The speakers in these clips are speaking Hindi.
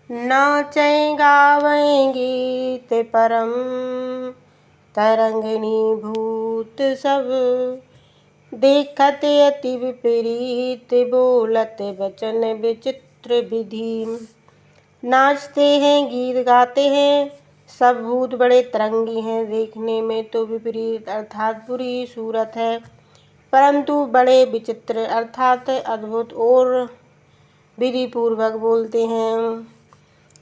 नाचैं गावैं गीत परम तरंगिणी भूत सब। देखत अति विपरीत बोलत वचन विचित्र विधि। नाचते हैं गीत गाते हैं सब भूत बड़े तरंगी हैं। देखने में तो विपरीत अर्थात बुरी सूरत है, परंतु बड़े विचित्र अर्थात अद्भुत और विधि पूर्वक बोलते हैं।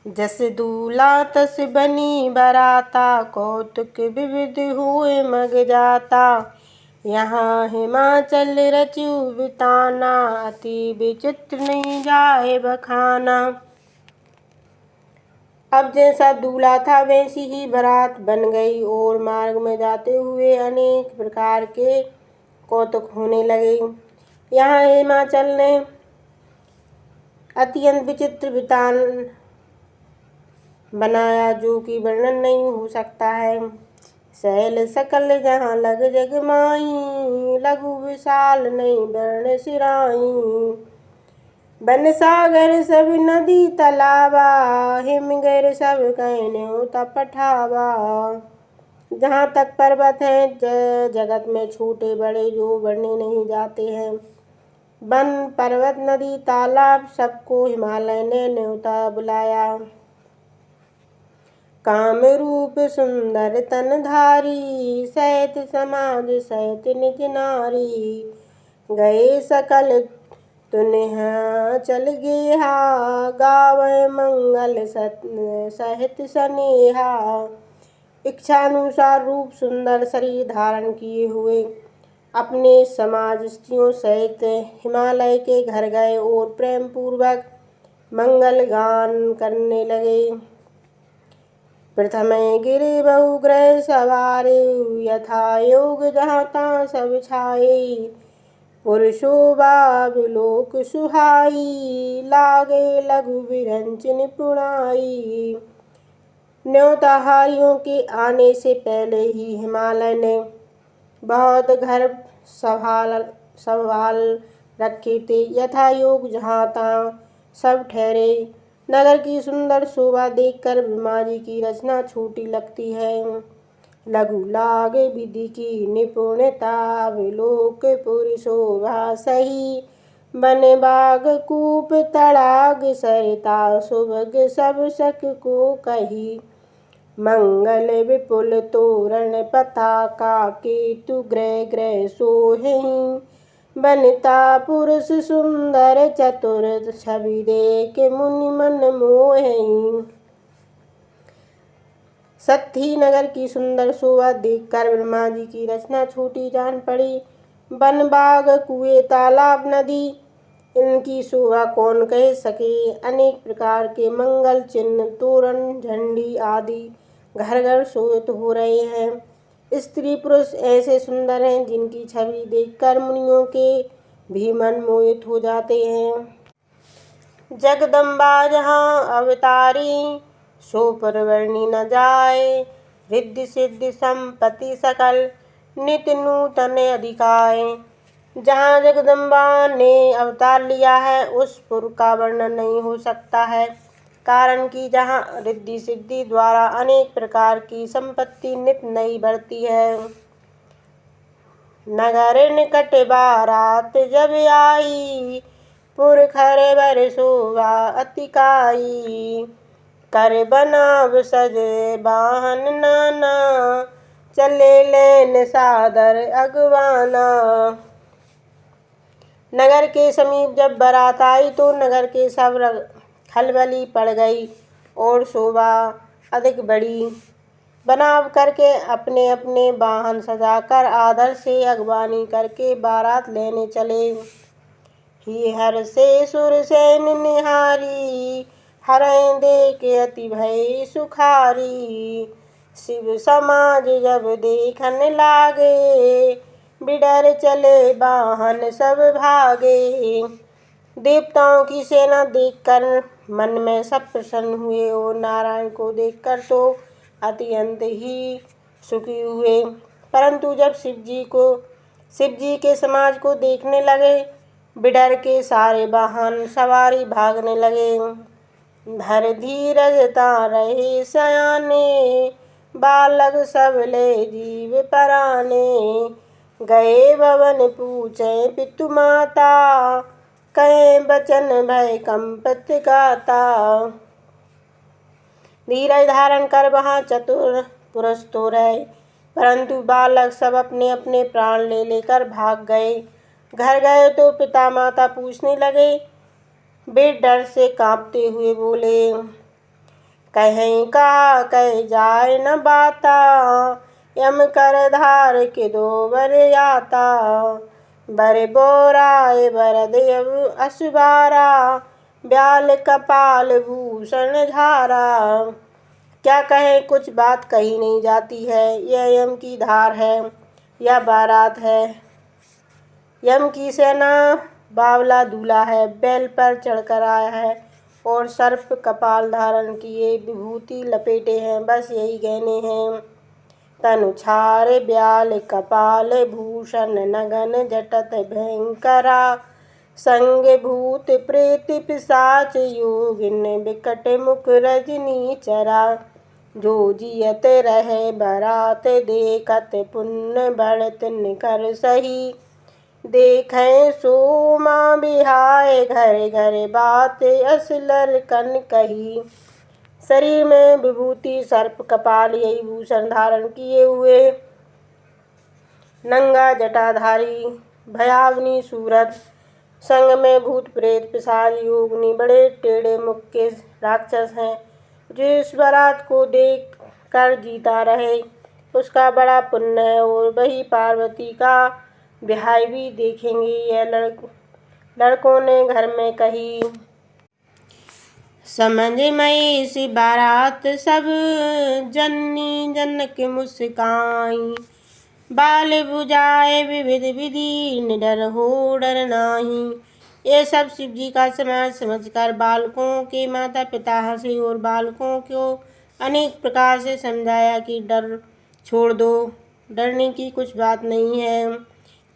जस दूल्हा तस बनी बराता, कौतुक विविध हुए मग जाता। यहाँ हिमाचल रचु बिताना, अति विचित्र नहीं जाए बखाना। अब जैसा दूल्हा था वैसी ही बारात बन गई और मार्ग में जाते हुए अनेक प्रकार के कौतुक होने लगे। यहाँ हिमाचल ने अत्यंत विचित्र बितान बनाया, जो कि वर्णन नहीं हो सकता है। सैल सकल जहाँ लग जग माई, लघु विशाल नहीं वर्ण सिराई। बन सागर सब नदी तलावा, हिमगिर सब कह न्योता पठावा। जहाँ तक पर्वत हैं जगत में छोटे बड़े जो वर्णे नहीं जाते हैं, वन पर्वत नदी तालाब सबको हिमालय ने न्योता बुलाया। काम रूप सुंदर तन धारी, सहित समाज सहित निज नारी। गए सकल तुन्हा चल गेहा, गावै मंगल सहित सनेहा। इच्छानुसार रूप सुंदर शरीर धारण किए हुए अपने समाज स्त्रियों सहित हिमालय के घर गए और प्रेम पूर्वक मंगल गान करने लगे। प्रथम गिरे बहुग्रह सवारे, यथा योग जहाँ तहाँ सब छाए। पुरुषोबा विलोक सुहाई, लागे लघु विरंच निपुणाई। न्योताहारियों के आने से पहले ही हिमालय ने बहुत घर संभाल रखे थे। यथा योग जहाँ तहाँ सब ठहरे। नगर की सुंदर शोभा देखकर ब्रह्मा जी की रचना छोटी लगती है। लघु लागे विधि की निपुणता, विलोक पुरी शोभा सही। वन बाग कूप तड़ाग सरिता, सुभग सब शक को कही। मंगल विपुल तोरण पताका, केतु ग्रह ग्रह सोहें। बनिता पुरुष सुंदर चतुर, छवि देख मुनि मन मोहें। सत्ती नगर की सुंदर शोभा देखकर ब्रह्मा जी की रचना छोटी जान पड़ी। वन बाग कुएं तालाब नदी, इनकी शोभा कौन कह सके। अनेक प्रकार के मंगल चिन्ह तोरण झंडी आदि घर घर शोभित हो रहे हैं। स्त्री पुरुष ऐसे सुंदर हैं जिनकी छवि देखकर मुनियों के भी मन मोहित हो जाते हैं। जगदम्बा जहाँ अवतारी, सो पर वर्णी न जाए। रिद्धि सिद्धि संपत्ति सकल, नित्य नूतन अधिकाय। जहाँ जगदम्बा ने अवतार लिया है उस पुर का वर्णन नहीं हो सकता है, कारण कि जहाँ रिद्धि सिद्धि द्वारा अनेक प्रकार की संपत्ति नित्य नई बढ़ती है। नगर निकट बारात जब आई, पुर खर बर शोभा अतिकाई। कर बनाव सजे वाहन नाना, चले लेन सादर अगवाना। नगर के समीप जब बारात आई तो नगर के सब खलबली पड़ गई और शोभा अधिक बढ़ी। बनाव करके अपने अपने वाहन सजाकर आदर से अगवानी करके बारात लेने चले। ही हर से सुर सैन निहारी, हरें देख अति भय सुखारी। शिव समाज जब देखन लागे, बिडर चले वाहन सब भागे। देवताओं की सेना देखकर मन में सब प्रसन्न हुए और नारायण को देखकर तो अत्यंत ही सुखी हुए। परंतु जब शिव जी के समाज को देखने लगे, बिडर के सारे वाहन सवारी भागने लगे। धर धीरजता रहे सयाने, बालक सब ले जीव पराने। गए भवन पूछे पितु माता, कहे बचन भय कंपित गाता। धीरज धारण कर वहाँ चतुर पुरुष तो रहे, परंतु बालक सब अपने अपने प्राण ले लेकर भाग गए। घर गए तो पिता माता पूछने लगे, वे डर से कांपते हुए बोले, कहीं का कह जाए न बाता, यम कर धार के दो बर आता। बर बोराए बरद असुबारा, ब्याल कपाल भूषण झारा। क्या कहें, कुछ बात कही नहीं जाती है। यह यम की धार है या बारात है। यम की सेना बावला दूल्हा है, बैल पर चढ़कर आया है और सर्प कपाल धारण किए विभूति लपेटे हैं, बस यही गहने हैं। तनु छार ब्याल कपाल भूषण, नगन जटत भयंकरा। संग भूत प्रेत पिशाच योगिन, बिकट मुख रजनी चरा। जो जियत रहे बरात देखत, पुण्य बढ़त निकर सही। देखें सो माँ बिहाय घर घर, बात असलर कन कही। शरीर में विभूति सर्प कपाल यही भूषण धारण किए हुए, नंगा जटाधारी भयावनी सूरत, संग में भूत प्रेत पिशाच योगिनी बड़े टेढ़े मुख के राक्षस हैं। जो इस बारात को देख कर जीता रहे, उसका बड़ा पुण्य है और वही पार्वती का ब्याह भी देखेंगे। यह लड़कों ने घर में कही। समझ में इसी बारात सब, जननी जनक मुस्काई। बाल बुझाए विविध विधि, निडर हो डर नाही। ये सब शिव जी का समाज समझकर बालकों के माता पिता हंसे और बालकों को अनेक प्रकार से समझाया कि डर छोड़ दो, डरने की कुछ बात नहीं है।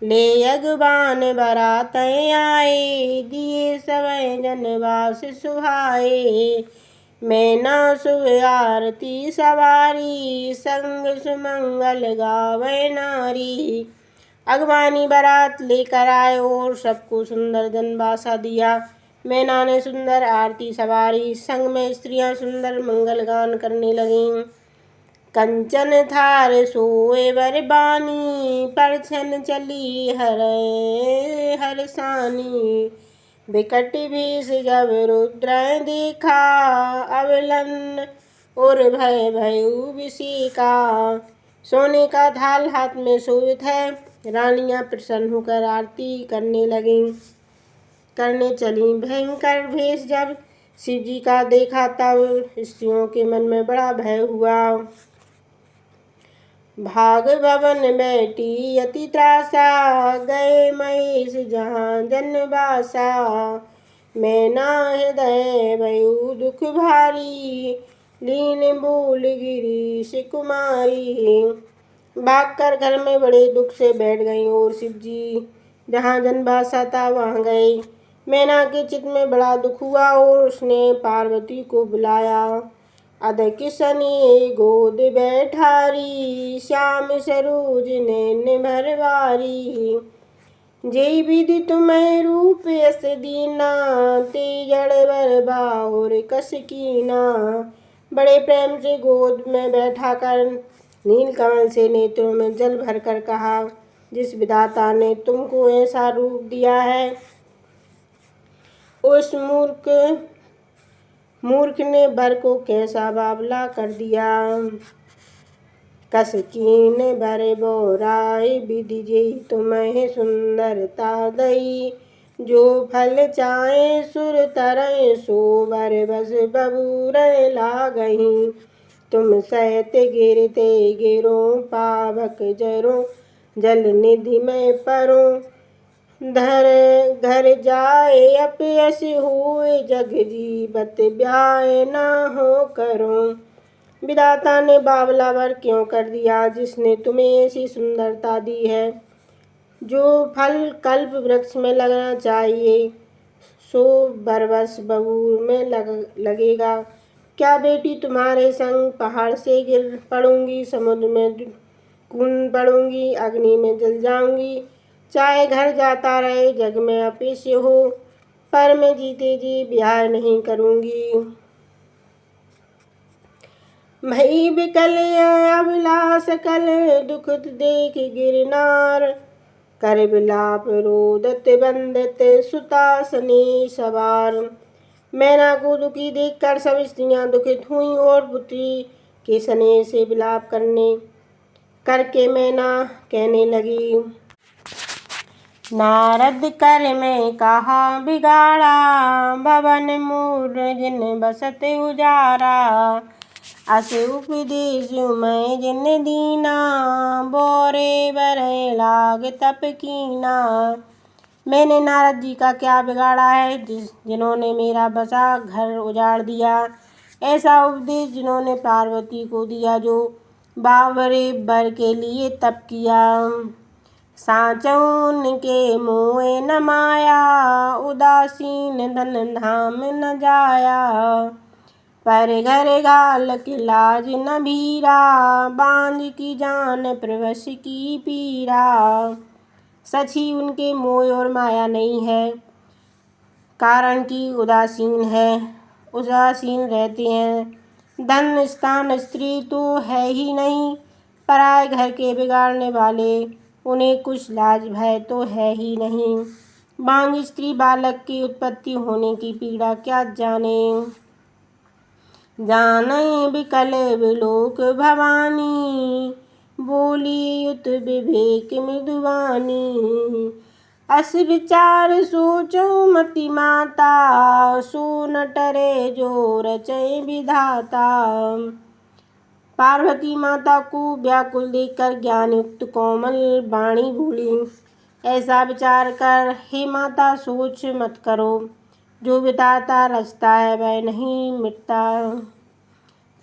ले अगवान बारात आए, दिए सवै जनवास सुहाए। मैना शुभ आरती सवारी, संग सुमंगल गावे नारी। अगवानी बारात लेकर आए और सबको सुंदर जनवासा दिया। मैना ने सुंदर आरती सवारी, संग में स्त्रियां सुंदर मंगल गान करने लगीं। कंचन थार सोए बरबानी, परछन चली हरसानी। बिकट भेष जब रुद्र देखा, अवलन और भय भयउ विषिका। सोने का थाल हाथ में शोभित है। रानियां प्रसन्न होकर आरती करने चली। भयंकर भेष जब शिव जी का देखा, तब स्त्रियों के मन में बड़ा भय हुआ। भाग भवन बैठी अति त्रासा, गए महेश जहाँ जनवासा। मैना हृदय भयउ दुख भारी, लीन बोल गिरीश कुमारी। भागकर घर में बड़े दुख से बैठ गई और शिव जी जहाँ जनवासा था वहाँ गए। मैना के चित्त में बड़ा दुख हुआ और उसने पार्वती को बुलाया। अध किसनी गोद बैठारी, श्याम सरोज नैन भरवारी। जय विधि तुम्हें रूप यस दीना, ते जड़ बर बाहुर कस कीना। बड़े प्रेम से गोद में बैठा कर नील कमल से नेत्रों में जल भरकर कहा, जिस विधाता ने तुमको ऐसा रूप दिया है, उस मूर्ख ने बर को कैसा बावला कर दिया। कस कीन बर बोराए, विधि जेहि तुम्हें सुंदरता दई। जो फल चाहे सुर तरह, सो बर बस बबूर लागही। तुम सहत गिरते गिरो, पावक जरो जल निधि में परो। घर जाए अपयस हुए, जग जीवत ब्याह ना हो करो। विधाता ने बावला वर क्यों कर दिया, जिसने तुम्हें ऐसी सुंदरता दी है। जो फल कल्प वृक्ष में लगना चाहिए, सो बरबस बबूर में लगेगा। क्या बेटी तुम्हारे संग पहाड़ से गिर पड़ूंगी, समुद्र में कूद पड़ूंगी, अग्नि में जल जाऊंगी। चाहे घर जाता रहे जग में अपेश हो, पर मैं जीते जी ब्याह नहीं करूंगी। भई बिकल अबला सकल दुख देख गिरनार, कर बिलाप रोदत बंदत सुता सने सवार। मैना को दुखी देखकर सब स्त्रियां दुखित हुईं और पुत्री के सने से विलाप करके मैना कहने लगी। नारद कर में कहा बिगाड़ा, भवन मूर जिन बसत उजारा। अस उपदेश मैं जिन दीना, बोरे बरहे लाग तप कीना। मैंने नारद जी का क्या बिगाड़ा है जिन्होंने मेरा बसा घर उजाड़ दिया। ऐसा उपदेश जिन्होंने पार्वती को दिया जो बावरे वर के लिए तप किया। साचौन के मोए न माया, उदासीन धन धाम न जाया। पर घर गाल की लाज न भीरा, बांझ की जान प्रवश की पीरा। सच ही उनके मोह और माया नहीं है, कारण कि उदासीन रहते हैं। धन स्थान स्त्री तो है ही नहीं, पराए घर के बिगाड़ने वाले। उन्हें कुछ लाज भय तो है ही नहीं। बांझ स्त्री बालक की उत्पत्ति होने की पीड़ा क्या जाने। जाने बिकल विलोक भवानी, बोली युत विवेक मृदुवानी। अस विचार सोचो मति माता, सो न टरे जो रचय विधाता। पार्वती माता को व्याकुल देखकर ज्ञान युक्त कोमल वाणी बोली, ऐसा विचार कर हे माता सोच मत करो। जो विधाता रचता है वह नहीं मिटता।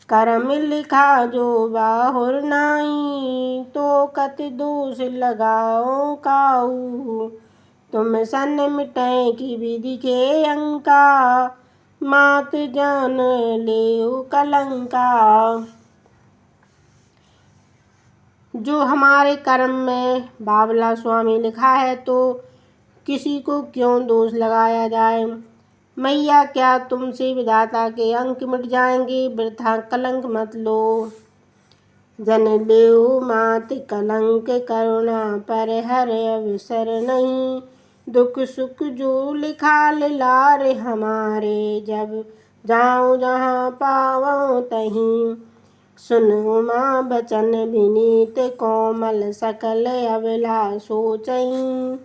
करम लिखा जो बाहुर नाई, तो कत दोष लगाओ काऊ। तुम सन मिटै की विधि के अंका, मात जान लेऊ कलंका। जो हमारे कर्म में बावला स्वामी लिखा है तो किसी को क्यों दोष लगाया जाए। मैया क्या तुमसे विधाता के अंक मिट जाएंगे, वृथा कलंक मत लो। जन लेऊ मात कलंक करुणा पर हर अवसर नहीं। दुख सुख जो लिखा लार हमारे, जब जाऊं जहाँ पावो तहीं। सुनो माँ बचन विनीत कोमल, सकल अबला सोचहीं।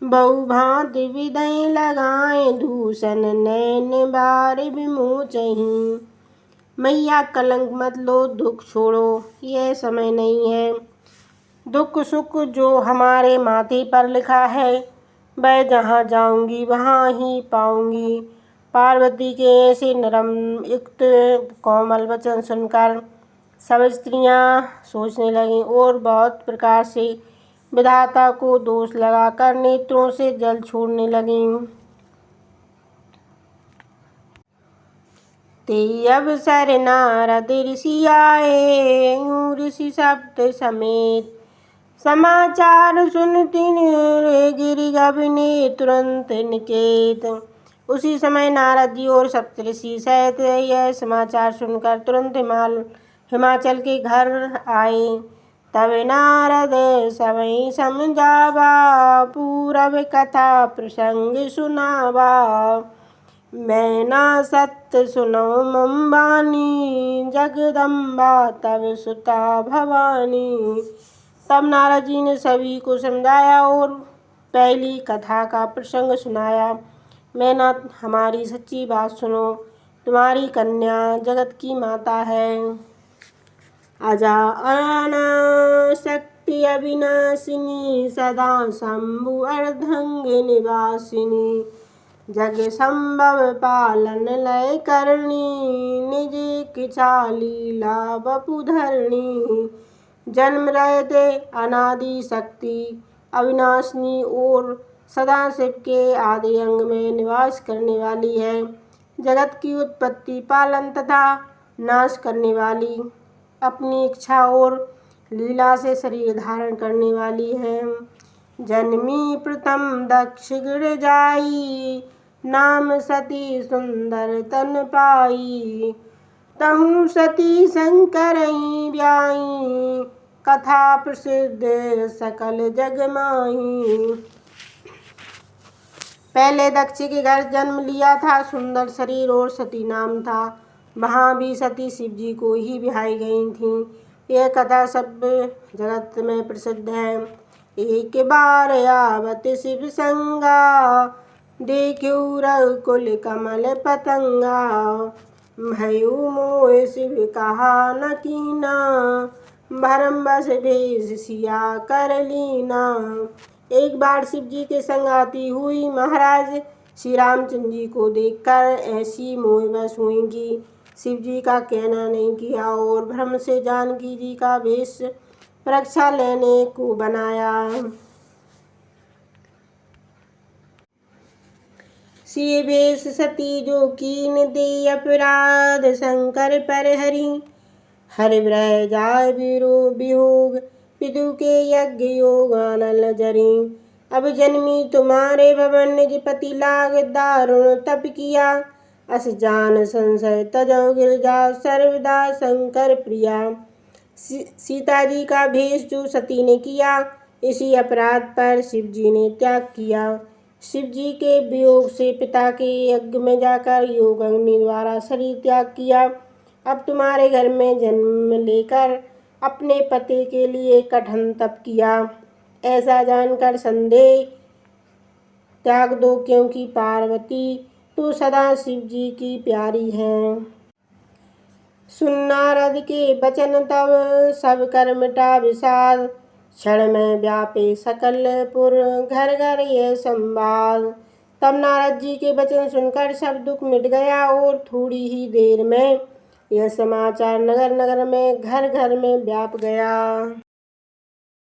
बहु भांति विधि लगाए दूषण, नैन बार विमोचहीं। मैया कलंक मत लो, दुख छोड़ो, यह समय नहीं है। दुख सुख जो हमारे माथे पर लिखा है, वह जहाँ जाऊंगी वहाँ ही पाऊंगी। पार्वती के ऐसे नरम युक्त कोमल वचन सुनकर सब स्त्रियां सोचने लगीं और बहुत प्रकार से विधाता को दोष लगाकर नेत्रों से जल छोड़ने लगीं। ते अवसर नारद ऋषि आए, यूं ऋषि शब्द समेत। समाचार सुन तिन्ह गिरि गगने तुरंत निकेत। उसी समय नारद जी और सप्तऋषि सहित यह समाचार सुनकर तुरंत हिमाचल के घर आए। तब नारद सबई समझावा, पूरब कथा प्रसंग सुनावा। मैना सत्य सुनो मम बानी, जगदम्बा तब सुता भवानी। तब नारद जी ने सभी को समझाया और पहली कथा का प्रसंग सुनाया। मैना हमारी सच्ची बात सुनो, तुम्हारी कन्या जगत की माता है। अजा अनासक्ति अविनाशिनी, सदा शंभु अर्धंग निवासिनी। जग संभव पालन लय करणी, निज इच्छा लीला वपुधरणी। जन्म रहते अनादि शक्ति अविनाशिनी और सदाशिव के आदि अंग में निवास करने वाली है। जगत की उत्पत्ति, पालन तथा नाश करने वाली, अपनी इच्छा और लीला से शरीर धारण करने वाली है। जन्मी प्रथम दक्ष गिरजाई, नाम सती सुंदर तन पाई। तहु सती शंकरई ब्याई, कथा प्रसिद्ध सकल जग माही। पहले दक्ष के घर जन्म लिया था, सुंदर शरीर और सती नाम था। वहाँ भी सती शिव जी को ही ब्याही गई थीं। यह कथा सब जगत में प्रसिद्ध है। एक बार आवत शिव संगा, देखियो रघुकुल कमल पतंगा। भयो मोह शिव कहा न कीना, भरम बस भेष सिया कर लीना। एक बार शिव जी के संग आती हुई महाराज श्री रामचंद्र जी को देखकर ऐसी मोहवश हुई कि शिव जी का कहना नहीं किया और भ्रम से जानकी जी का वेश परीक्षा लेने को बनाया। सिय वेश सती जो कीन दे अपराध, शंकर पर हरि हरि ब्रह जाय वियोग। पितु के यज्ञ योग आनल जरी, अब जन्मी तुम्हारे भवन निज पति लाग दारुण तप किया। अस जान संशय तजौ गिरजा, सर्वदा शंकर प्रिया। सीता जी का भेष जो सती ने किया, इसी अपराध पर शिव जी ने त्याग किया। शिव जी के वियोग से पिता के यज्ञ में जाकर योग अग्नि द्वारा शरीर त्याग किया। अब तुम्हारे घर में जन्म लेकर अपने पति के लिए कठिन तप किया। ऐसा जानकर संदेह त्याग दो, क्योंकि पार्वती तो सदा शिव जी की प्यारी हैं। सुन नारद के वचन तब सब कर मिटा विषाद, क्षण में व्यापे सकल पुर घर घर ये संवाद। तब नारद जी के वचन सुनकर सब दुख मिट गया और थोड़ी ही देर में यह समाचार नगर नगर में घर घर में व्याप गया।